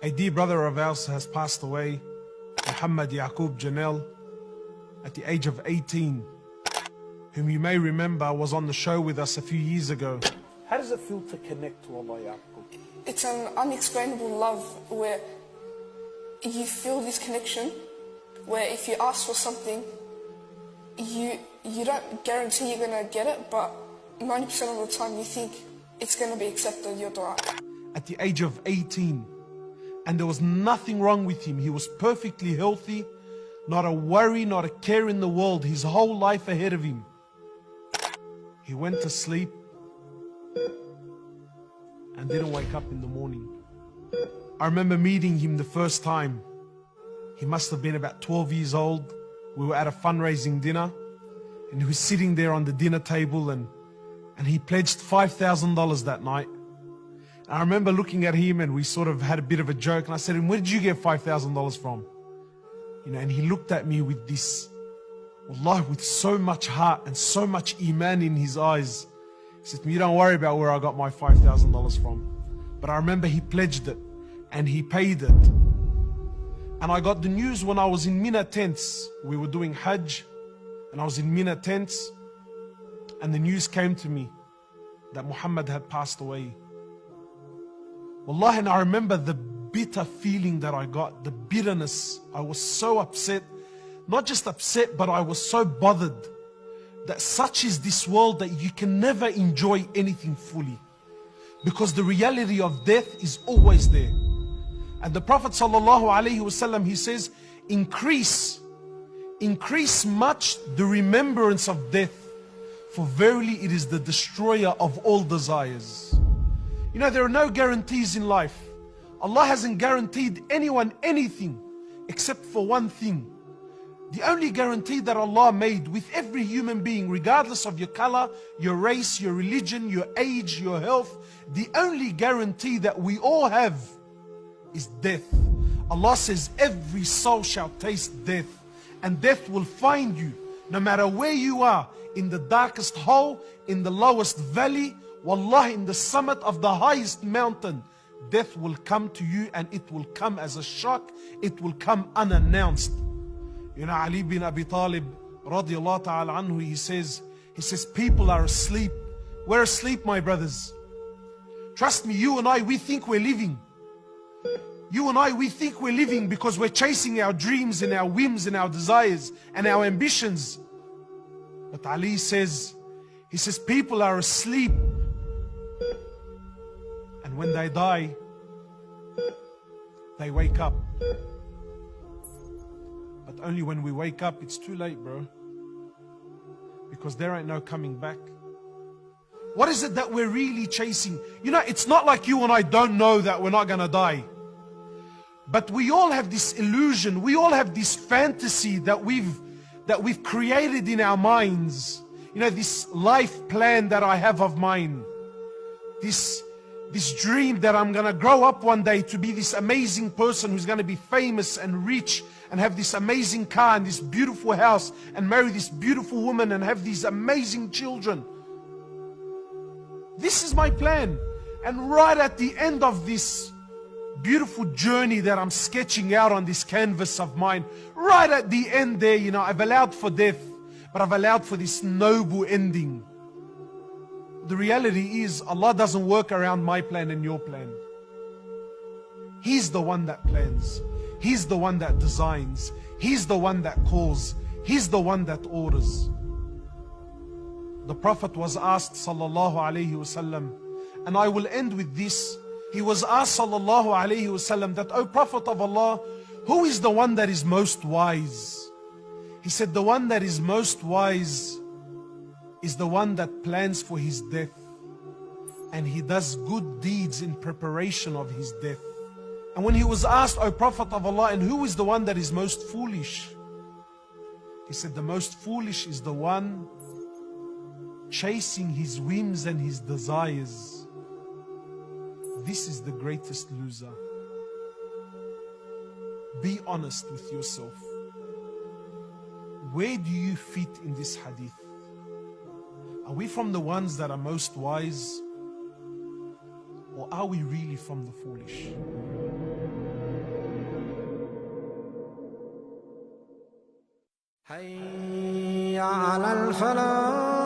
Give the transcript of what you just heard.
A dear brother of ours has passed away, Muhammad Yaqub Janel, at the age of 18, whom you may remember was on the show with us a few years ago. How does it feel to connect to Allah, Yaqub? It's an unexplainable love where you feel this connection, where if you ask for something, you don't guarantee you're going to get it, but 90% of the time you think it's going to be accepted, your dua. At the age of 18, and there was nothing wrong with him. He was perfectly healthy, not a worry, not a care in the world, his whole life ahead of him. He went to sleep and didn't wake up in the morning. I remember meeting him the first time. He must have been about 12 years old. We were at a fundraising dinner and he was sitting there on the dinner table and he pledged $5,000 that night. I remember looking at him and we sort of had a bit of a joke, and I said to him, "Where did you get $5,000 from?" And he looked at me with this, wallah, with so much heart and so much iman in his eyes. He said to me, "You don't worry about where I got my $5,000 from." But I remember he pledged it and he paid it. And I got the news when I was in Mina tents. We were doing Hajj and I was in Mina tents, and the news came to me that Muhammad had passed away. Wallah, and I remember the bitter feeling that I got, the bitterness. I was so upset, not just upset, but I was so bothered that such is this world that you can never enjoy anything fully, because the reality of death is always there. And the Prophet ﷺ, he says, increase much the remembrance of death, for verily it is the destroyer of all desires. There are no guarantees in life. Allah hasn't guaranteed anyone anything except for one thing. The only guarantee that Allah made with every human being, regardless of your color, your race, your religion, your age, your health, the only guarantee that we all have is death. Allah says every soul shall taste death, and death will find you no matter where you are, in the darkest hole, in the lowest valley, wallah, in the summit of the highest mountain. Death will come to you, and it will come as a shock. It will come unannounced. Ali bin Abi Talib radiallahu ta'ala anhu, he says people are asleep. We're asleep, my brothers. Trust me, you and I, we think we're living. You and I, we think we're living because we're chasing our dreams and our whims and our desires and our ambitions. But Ali says, people are asleep. And when they die, they wake up. But only when we wake up, it's too late, bro. Because there ain't no coming back. What is it that we're really chasing? It's not like you and I don't know that we're not gonna die. But we all have this illusion, we all have this fantasy that we've created in our minds. This life plan that I have of mine. This dream that I'm gonna grow up one day to be this amazing person who's gonna be famous and rich and have this amazing car and this beautiful house and marry this beautiful woman and have these amazing children. This is my plan. And right at the end of this beautiful journey that I'm sketching out on this canvas of mine, right at the end there, I've allowed for death, but I've allowed for this noble ending. The reality is, Allah doesn't work around my plan and your plan. He's the one that plans. He's the one that designs. He's the one that calls. He's the one that orders. The Prophet was asked, sallallahu alayhi wasallam, and I will end with this. He was asked, sallallahu alayhi wasallam, that, "O Prophet of Allah, who is the one that is most wise?" He said, "The one that is most wise is the one that plans for his death, and he does good deeds in preparation of his death." And when he was asked, "O Prophet of Allah, and who is the one that is most foolish?" He said, "The most foolish is the one chasing his whims and his desires. This is the greatest loser." Be honest with yourself. Where do you fit in this hadith? Are we from the ones that are most wise? Or are we really from the foolish? حي على الفلاح.